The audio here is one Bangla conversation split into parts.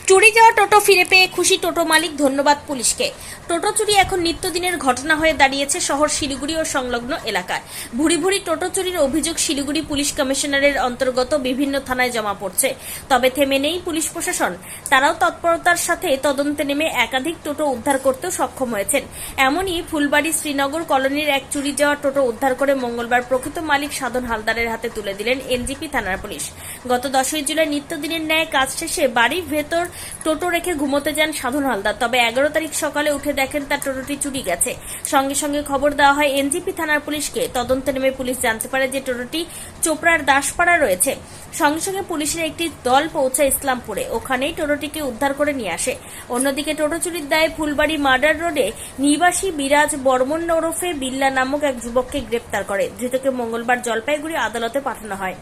চুরি যাওয়া টোটো ফিরে পেয়ে খুশি টোটো মালিক, ধন্যবাদ পুলিশকে। টোটো চুরি এখন নিত্যদিনের ঘটনা হয়ে দাঁড়িয়েছে শহর শিলিগুড়ি ও সংলগ্ন এলাকায়। ভুরি ভুরি টোটো চুরির অভিযোগ শিলিগুড়ি পুলিশ কমিশনারের অন্তর্গত বিভিন্ন থানায় জমা পড়ছে। তবে থেমে নেই পুলিশ প্রশাসন। তারাও তৎপরতার সাথে তদন্তে নেমে একাধিক টোটো উদ্ধার করতেও সক্ষম হয়েছেন। এমনই ফুলবাড়ি শ্রীনগর কলোনির এক চুরি যাওয়া টোটো উদ্ধার করে মঙ্গলবার প্রকৃত মালিক সাধন হালদারের হাতে তুলে দিলেন এনজিপি থানার পুলিশ। গত 10 জুলাই নিত্যদিনের ন্যায় কাজ শেষে বাড়ির ভেতর টোটো রেখে ঘুমোতে যান সাধন হালদার। তবে 11 তারিখ সকালে উঠে দেখেন তার টোটোটি চুরি গেছে। সঙ্গে সঙ্গে খবর দেওয়া হয় এনজিপি থানার পুলিশকে। তদন্তে নেমে পুলিশ জানতে পারে যে টোটোটি চোপড়ার দাসপাড়া রয়েছে। সঙ্গে সঙ্গে পুলিশের একটি দল পৌঁছায় ইসলামপুরে। ওখানেই টোটোটিকে উদ্ধার করে নিয়ে আসে। অন্যদিকে টোটো চুরির দায়ে ফুলবাড়ি মার্ডার রোডে নিবাসী বিরাজ বর্মন ওরফে বিল্লা নামক এক যুবককে গ্রেপ্তার করে। ধৃতকে মঙ্গলবার জলপাইগুড়ি আদালতে পাঠানো হয়।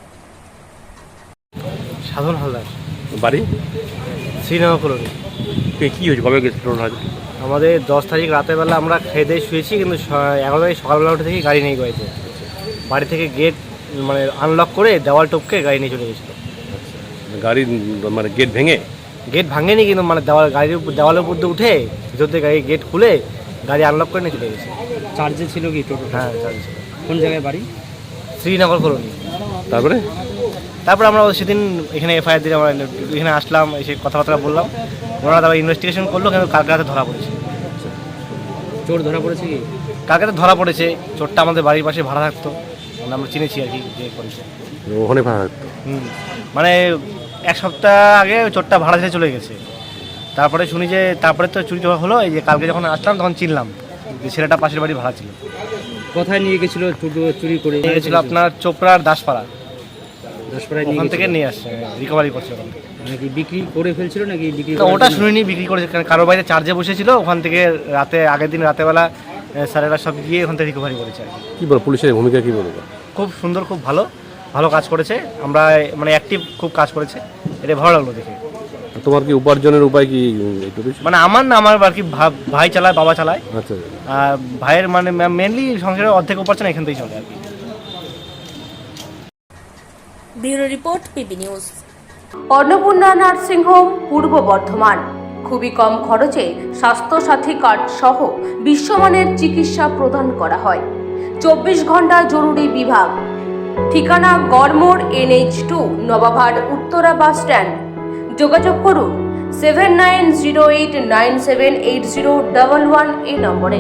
সাধন হালদার, বাড়ি শ্রীনগর কলোনি। কি হয়েছে, কবে গেছে টোটো হাতে? আমাদের 10 তারিখ রাতের বেলা আমরা খেয়ে দিয়ে শুয়েছি, কিন্তু 11 তারিখ সকালবেলা উঠে থেকে গাড়ি নেই বাড়িতে। বাড়ি থেকে গেট আনলক করে দেওয়াল টপকে গাড়ি নিয়ে চলে গেছিলো। গাড়ি গেট ভেঙে? গেট ভাঙেনি, কিন্তু দেওয়ালের উপর দিয়ে উঠে ভিতর থেকে গাড়ি গেট খুলে গাড়ি আনলক করে নিয়ে চলে গেছে। চার্জে ছিল কি টোটো? হ্যাঁ, চার্জে ছিল। কোন জায়গায় বাড়ি? শ্রীনগর কলোনি। তারপরে আমরা সেদিন এখানে এফআইআর দিয়ে আমরা এখানে আসলাম, এসে কথাবার্তা বললাম। ওনারা তারপর ইনভেস্টিগেশন করলো, কিন্তু কালকে রাতে ধরা পড়েছে। চোর ধরা পড়েছে কি? কালকে রাতে ধরা পড়েছে। চোরটা আমাদের বাড়ির পাশে ভাড়া থাকতো, আমরা চিনেছি আর কি, যে করেছে। ওখানে ভাড়া থাকতো? মানে 1 সপ্তাহ আগে চোরটা ভাড়া ছেড়ে চলে গেছে। তারপরে শুনি যে তারপরে তো চুরি হলো। এই যে কালকে যখন আসলাম তখন চিনলাম যে ছেলেটা পাশের বাড়ি ভাড়া ছিল। কোথায় নিয়ে গেছিল টোটো চুরি করে? নিয়ে গেছিল আপনার চোপড়ার দাসপাড়া। দাসপাড়ায় ওখান থেকে নিয়ে আসছে, রিকভারি করছে। নাকি বিক্রি করে ফেলছিল নাকি বিক্রি? ওটা শুনিনি বিক্রি করেছে, কারো বাড়িতে চার্জে বসেছিল। ওখান থেকে আগের দিন রাতেবেলা স্যারেরা সব গিয়ে ওখান থেকে রিকভারি করেছে। কি বল, পুলিশের ভূমিকা কি বলবো? খুব সুন্দর, খুব ভালো কাজ করেছে। আমরা অ্যাক্টিভ খুব কাজ করেছে, এটা ভালো লাগলো দেখে। তোমার কি উপার্জনের উপায় কি? আমার না, আমার আর কি ভাই চালায়, বাবা চালায়। আচ্ছা, ভাইয়ের মেনলি সংসারের অর্ধেক উপার্জন এখান থেকেই চলে আর কি। Bureau report, PB news. Annapurna nursing home, পূর্ব বর্ধমান। খুবই কম খরচে স্বাস্থ্যসাথী কার্ড সহ বিশ্বমানের চিকিৎসা প্রদান করা হয়। 24 ঘন্টা জরুরি বিভাগ। ঠিকানা Garmor NH2, Nababhat Uttara bus stand. যোগাযোগ করুন 7908978011 এই নম্বরে।